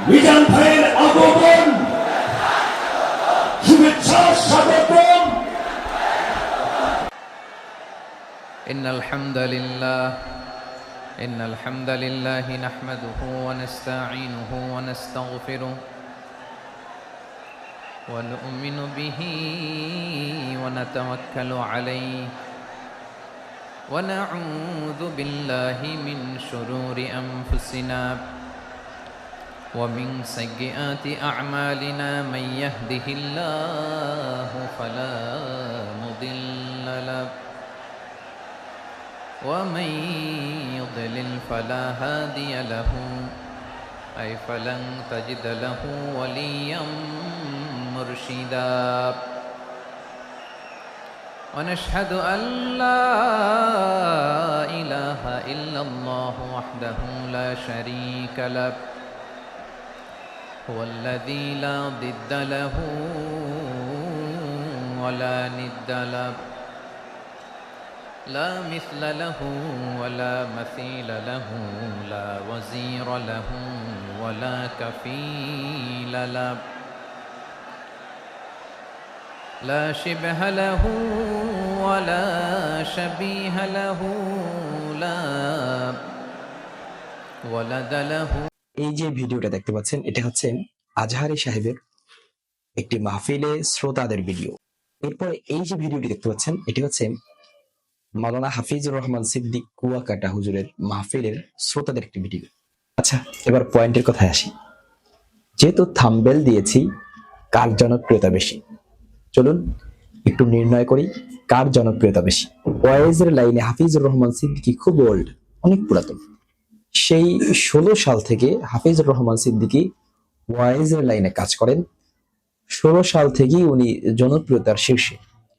মিজান ভাইয়ের আগমন শুভেচ্ছা স্বাগতম। إن الحمد لله نحمده ونستعينه ونستغفره ونؤمن به ونتوكل عليه ونعوذ بالله من شرور أنفسنا ومن سيئات أعمالنا من يهده الله فلا مضل له ومن يضلل فلا هادي له أي فلن تجد له وليا مرشدا ونشهد أن لا إله إلا الله وحده لا شريك له هو الذي لا ضد له ولا ند له لا مثل له ولا مثيل له لا وزير له ولا كفيل له لا شبه له ولا شبيه له لا ولد له। এই যে ভিডিওটা দেখতে পাচ্ছেন এটা হচ্ছে আজহারী সাহেবের একটি মাহফিলে শ্রোতাদের ভিডিও। এরপর এই যে ভিডিওটি দেখতে পাচ্ছেন এটি হচ্ছে মাওলানা হাফিজুর রহমান সিদ্দিক কুয়াকাটা হুজুরের মাহফিলের শ্রোতাদের একটি ভিডিও। আচ্ছা, এবার পয়েন্টের কথায় আসি। যেহেতু থাম্বনেল দিয়েছি কার জনপ্রিয়তা বেশি, চলুন একটু নির্ণয় করি কার জনপ্রিয়তা বেশি। ওয়াইজের লাইনে হাফিজুর রহমান সিদ্দিকী খুব ওল্ড, অনেক পুরাতন। সেই 16 সাল থেকে হাফিজুর রহমান সিদ্দিকী ওয়াইজের লাইনে কাজ করেন। 16 সাল থেকেই উনি জনপ্রিয়তার শীর্ষে।